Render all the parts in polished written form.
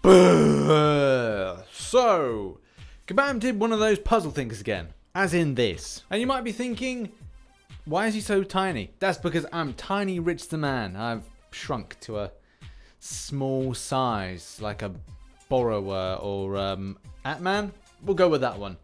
So, Kabam did one of those puzzle things again, as in this. And you might be thinking, why is he so tiny? That's because I'm tiny Rich the Man. I've shrunk to a small size, like a borrower or Atman. We'll go with that one.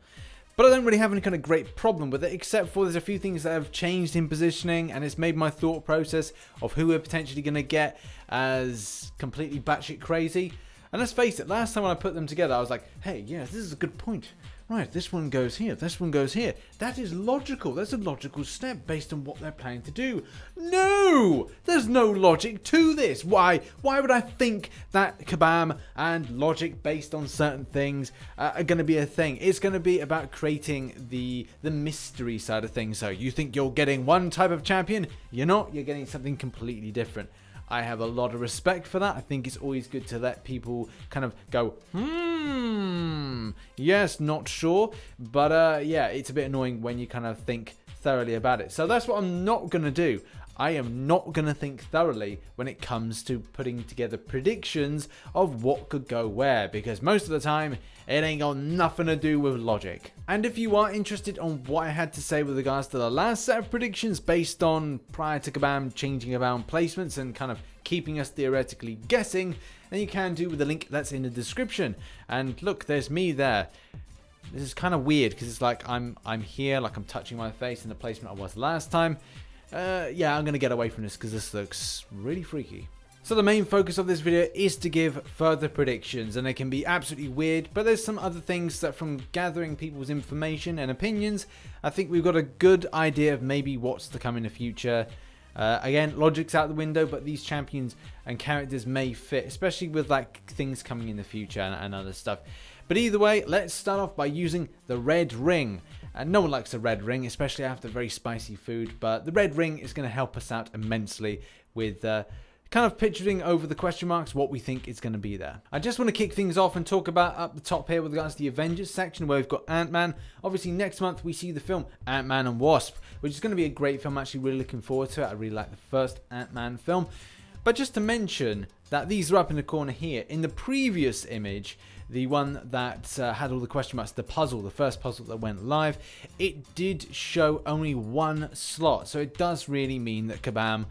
But I don't really have any kind of great problem with it, except for there's a few things that have changed in positioning, and it's made my thought process of who we're potentially going to get as completely batshit crazy. And let's face it, last time when I put them together, I was like, hey, yeah, this is a good point. Right, this one goes here, this one goes here. That is logical. That's a logical step based on what they're planning to do. No! There's no logic to this. Why? Why would I think that Kabam and logic based on certain things are going to be a thing? It's going to be about creating the mystery side of things. So you think you're getting one type of champion? You're not. You're getting something completely different. I have a lot of respect for that. I think it's always good to let people kind of go, yes, not sure. But yeah, it's a bit annoying when you kind of think thoroughly about it. So that's what I'm not going to do. I am not going to think thoroughly when it comes to putting together predictions of what could go where, because most of the time it ain't got nothing to do with logic. And if you are interested on what I had to say with regards to the last set of predictions based on prior to Kabam changing around placements and kind of keeping us theoretically guessing, then you can do with the link that's in the description. And look, there's me there. This is kind of weird because it's like I'm here, like I'm touching my face in the placement I was last time. Yeah, I'm going to get away from this because this looks really freaky. So the main focus of this video is to give further predictions, and they can be absolutely weird, but there's some other things that from gathering people's information and opinions, I think we've got a good idea of maybe what's to come in the future. Again, logic's out the window, but these champions and characters may fit, especially with like things coming in the future and other stuff. But either way, let's start off by using the red ring. And no one likes the red ring, especially after very spicy food, but the red ring is going to help us out immensely with kind of picturing over the question marks what we think is going to be there. I just want to kick things off and talk about up the top here with regards to the Avengers section where we've got Ant-Man. Obviously next month we see the film Ant-Man and Wasp, which is going to be a great film. I'm actually really looking forward to it. I really like the first Ant-Man film. But just to mention that these are up in the corner here. In the previous image, the one that had all the question marks, the puzzle, the first puzzle that went live, it did show only one slot. So it does really mean that Kabam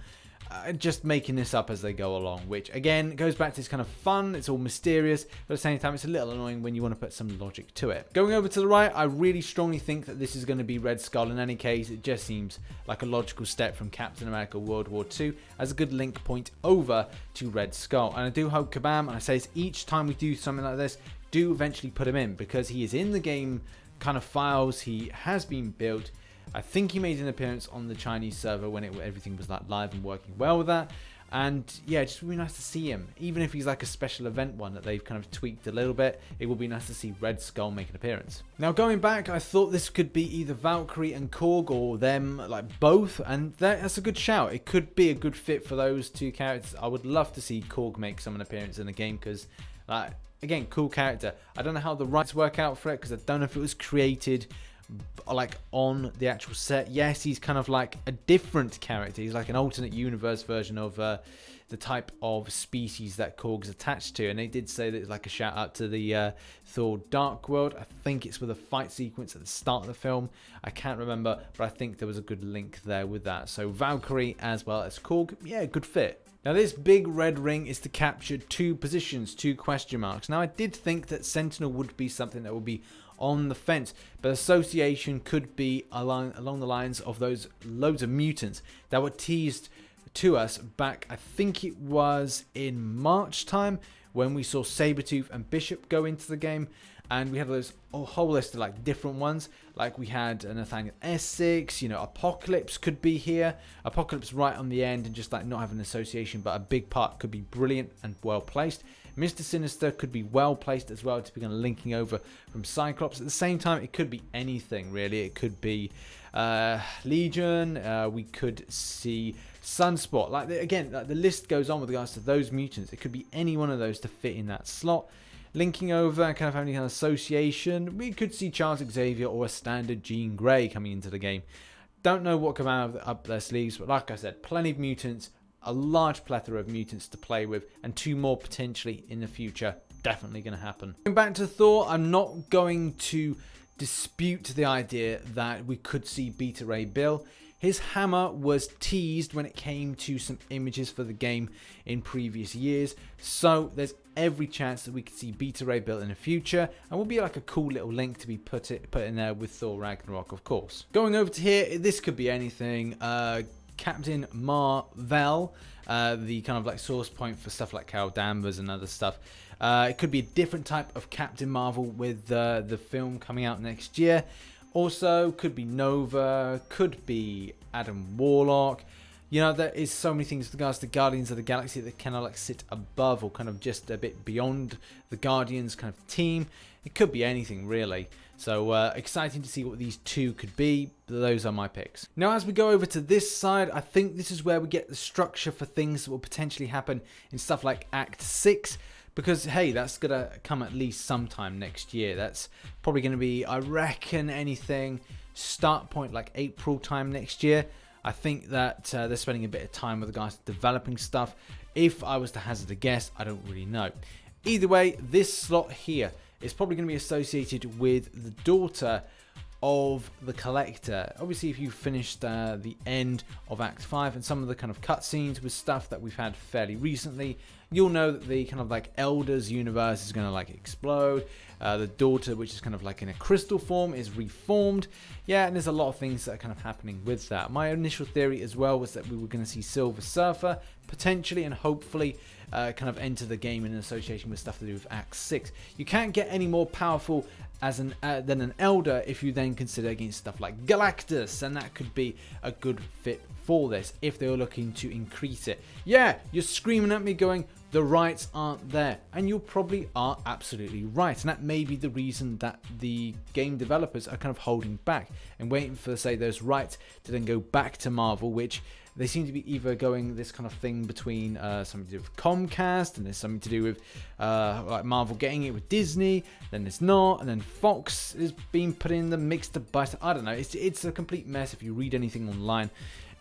just making this up as they go along, which again goes back to this kind of fun, it's all mysterious, but at the same time it's a little annoying when you want to put some logic to it. Going over to the right, I really strongly think that this is going to be Red Skull. In any case, it just seems like a logical step from Captain America World War II as a good link point over to Red Skull. And I do hope Kabam, and I say this each time we do something like this, do eventually put him in, because he is in the game kind of files, he has been built. I think he made an appearance on the Chinese server when everything was like live and working well with that. And yeah, it just would be nice to see him. Even if he's like a special event one that they've kind of tweaked a little bit, it would be nice to see Red Skull make an appearance. Now going back, I thought this could be either Valkyrie and Korg or them, like both. And that's a good shout. It could be a good fit for those two characters. I would love to see Korg make some appearance in the game because again, cool character. I don't know how the rights work out for it because I don't know if it was created like on the actual set. Yes, he's kind of like a different character. He's like an alternate universe version of the type of species that Korg's attached to. And they did say that it's like a shout out to the Thor Dark World. I think it's with a fight sequence at the start of the film. I can't remember, but I think there was a good link there with that. So Valkyrie as well as Korg, yeah, good fit. Now this big red ring is to capture two positions, two question marks. Now I did think that Sentinel would be something that would be on the fence, but association could be along the lines of those loads of mutants that were teased to us back, I think it was in March time, when we saw Sabretooth and Bishop go into the game. And we had those a whole list of like different ones. Like we had Nathaniel Essex, you know, Apocalypse could be here. Apocalypse right on the end and just like not having an association, but a big part could be brilliant and well placed. Mr. Sinister could be well placed as well to be kind of linking over from Cyclops. At the same time, it could be anything really. It could be Legion. We could see Sunspot. Like again, the list goes on with regards to those mutants. It could be any one of those to fit in that slot. Linking over and kind of having an association, we could see Charles Xavier or a standard Jean Grey coming into the game. Don't know what come out up their sleeves, but like I said, plenty of mutants, a large plethora of mutants to play with, and two more potentially in the future. definitely going to happen. Going back to Thor, I'm not going to dispute the idea that we could see Beta Ray Bill. His hammer was teased when it came to some images for the game in previous years, so there's every chance that we could see Beta Ray Bill in the future, and will be like a cool little link to be put in there with Thor Ragnarok, of course. Going over to here, this could be anything. Captain Marvel, the kind of like source point for stuff like Carol Danvers and other stuff. It could be a different type of Captain Marvel with the film coming out next year. Also, could be Nova, could be Adam Warlock. You know, there is so many things with regards to Guardians of the Galaxy that kind of like sit above or kind of just a bit beyond the Guardians kind of team. It could be anything really. So exciting to see what these two could be. Those are my picks. Now, as we go over to this side, I think this is where we get the structure for things that will potentially happen in stuff like Act 6. Because, hey, that's going to come at least sometime next year. That's probably going to be, I reckon, anything start point like April time next year. I think that they're spending a bit of time with regards to developing stuff. If I was to hazard a guess, I don't really know. Either way, this slot here is probably going to be associated with the daughter of the Collector. Obviously, if you finished the end of Act 5 and some of the kind of cutscenes with stuff that we've had fairly recently, you'll know that the kind of like Elders universe is going to like explode. The daughter, which is kind of like in a crystal form, is reformed. Yeah, and there's a lot of things that are kind of happening with that. My initial theory as well was that we were going to see Silver Surfer potentially and hopefully kind of enter the game in association with stuff to do with Act 6. You can't get any more powerful as than an Elder if you then consider against stuff like Galactus, and that could be a good fit for this if they were looking to increase it. Yeah, you're screaming at me going, the rights aren't there, and you probably are absolutely right, and that may be the reason that the game developers are kind of holding back and waiting for, say, those rights to then go back to Marvel, which they seem to be either going this kind of thing between something to do with Comcast, and there's something to do with like Marvel getting it with Disney, then there's not, and then Fox is being put in the mix to bite. I don't know, it's a complete mess if you read anything online.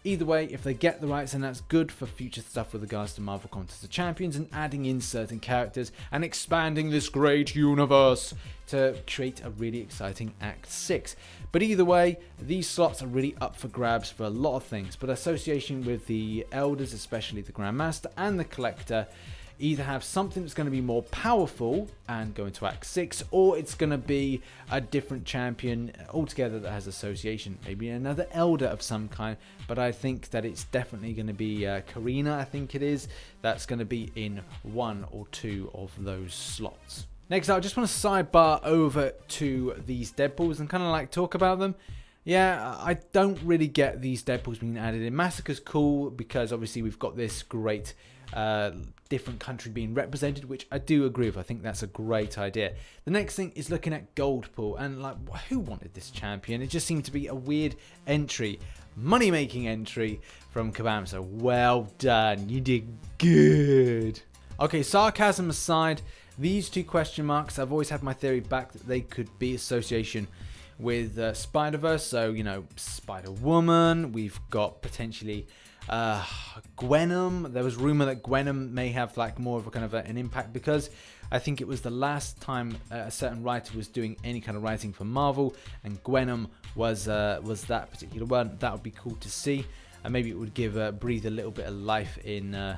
Either way, if they get the rights, then that's good for future stuff with regards to Marvel Contest of Champions and adding in certain characters and expanding this great universe to create a really exciting Act 6. But either way, these slots are really up for grabs for a lot of things, but association with the Elders, especially the Grandmaster and the Collector, either have something that's going to be more powerful and go into Act 6, or it's going to be a different champion altogether that has association, maybe another Elder of some kind. But I think that it's definitely going to be Karina, I think it is, that's going to be in one or two of those slots. Next up, I just want to sidebar over to these Deadpools and kind of like talk about them. Yeah, I don't really get these Deadpools being added in. Massacre's cool because obviously we've got this great different country being represented, which I do agree with. I think that's a great idea. The next thing is looking at Goldpool, and like, who wanted this champion? It just seemed to be a weird entry, money-making entry from Kabam. So well done, you did good. Okay, sarcasm aside, these two question marks, I've always had my theory back that they could be association with Spider-Verse. So, you know, Spider-Woman, we've got potentially Gwenom. There was rumor that Gwenom may have like more of a kind of an impact, because I think it was the last time a certain writer was doing any kind of writing for Marvel, and Gwenom was that particular one. That would be cool to see, and maybe it would give breathe a little bit of life in the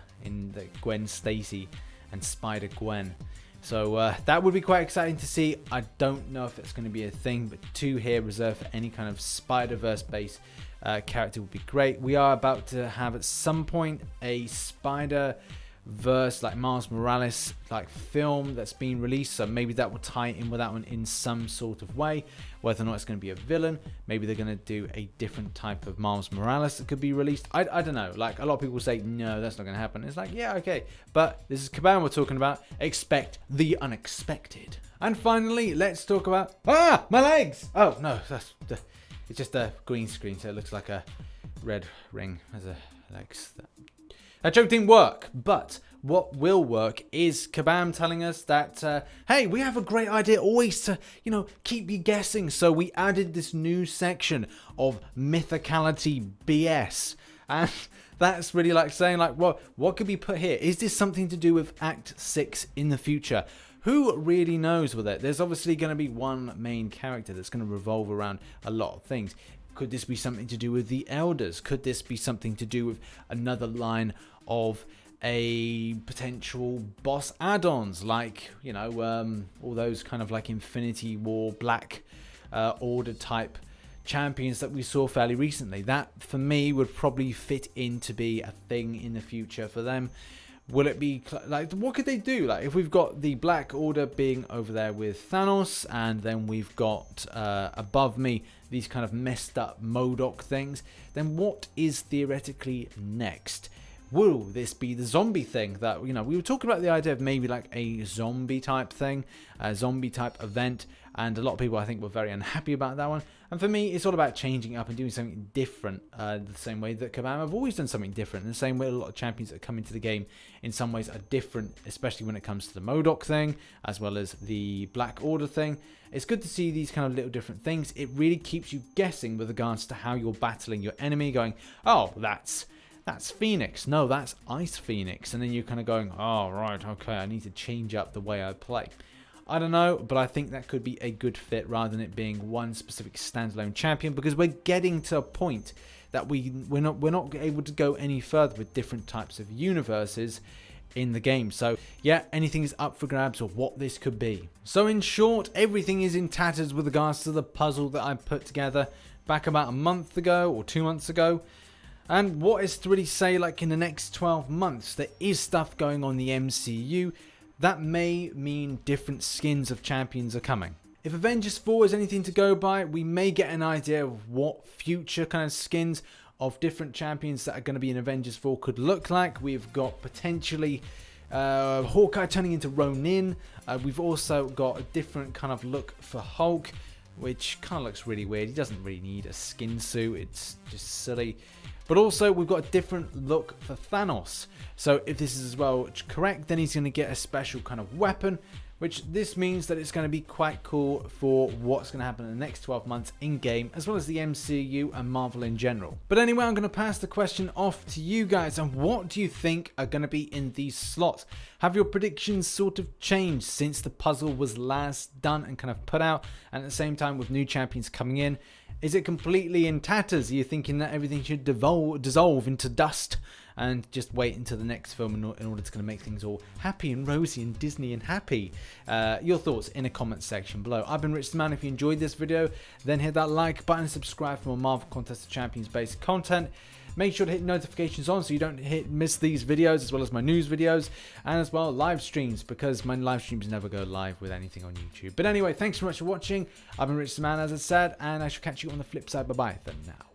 Gwen Stacy and Spider Gwen. So that would be quite exciting to see. I don't know if it's going to be a thing, but 2 here reserved for any kind of Spider-Verse based character would be great. We are about to have at some point a Spider-Verse like Miles Morales like film that's being released, so maybe that will tie in with that one in some sort of way. Whether or not it's going to be a villain, maybe they're going to do a different type of Miles Morales that could be released. I don't know. Like, a lot of people say, no, that's not going to happen. It's like, yeah, okay. But this is Kabam we're talking about. Expect the unexpected. And finally, let's talk about... Ah! My legs! Oh, no. It's just a green screen, so it looks like a red ring as a legs. That joke didn't work, but... what will work is Kabam telling us that, hey, we have a great idea always to, you know, keep you guessing. So we added this new section of Mythicality BS. And that's really like saying like, well, what could be put here? Is this something to do with Act 6 in the future? Who really knows with it? There's obviously going to be one main character that's going to revolve around a lot of things. Could this be something to do with the Elders? Could this be something to do with another line of a potential boss add-ons, like, you know, all those kind of like Infinity War Black Order type champions that we saw fairly recently? That for me would probably fit in to be a thing in the future for them. Will it be like, what could they do? Like, if we've got the Black Order being over there with Thanos, and then we've got above me these kind of messed up MODOK things, then what is theoretically next? Will this be the zombie thing that, you know, we were talking about the idea of maybe like a zombie type thing, a zombie type event, and a lot of people I think were very unhappy about that one. And for me, it's all about changing up and doing something different, the same way that Kabam have always done something different, in the same way a lot of champions that come into the game in some ways are different, especially when it comes to the MODOK thing, as well as the Black Order thing. It's good to see these kind of little different things. It really keeps you guessing with regards to how you're battling your enemy, going, oh, that's Phoenix. No, that's Ice Phoenix. And then you're kind of going, oh, right, okay, I need to change up the way I play. I don't know, but I think that could be a good fit rather than it being one specific standalone champion, because we're getting to a point that we're not able to go any further with different types of universes in the game. So yeah, anything is up for grabs of what this could be. So in short, everything is in tatters with regards to the puzzle that I put together back about a month ago or 2 months ago. And what is to really say, like in the next 12 months, there is stuff going on in the MCU that may mean different skins of champions are coming. If Avengers 4 is anything to go by, we may get an idea of what future kind of skins of different champions that are going to be in Avengers 4 could look like. We've got potentially Hawkeye turning into Ronin. We've also got a different kind of look for Hulk, which kind of looks really weird. He doesn't really need a skin suit. It's just silly. But also, we've got a different look for Thanos. So if this is as well correct, then he's going to get a special kind of weapon, which this means that it's going to be quite cool for what's going to happen in the next 12 months in-game, as well as the MCU and Marvel in general. But anyway, I'm going to pass the question off to you guys, and what do you think are going to be in these slots? Have your predictions sort of changed since the puzzle was last done and kind of put out, and at the same time with new champions coming in? Is it completely in tatters? Are you thinking that everything should dissolve into dust and just wait until the next film in order to kind of make things all happy and rosy and Disney and happy? Your thoughts in the comment section below. I've been RichTheMan. If you enjoyed this video, then hit that like button and subscribe for more Marvel Contest of Champions based content. Make sure to hit notifications on so you don't miss these videos, as well as my news videos, and as well live streams, because my live streams never go live with anything on YouTube. But anyway, thanks so much for watching. I've been RichTheMan, as I said, and I shall catch you on the flip side. Bye bye for now.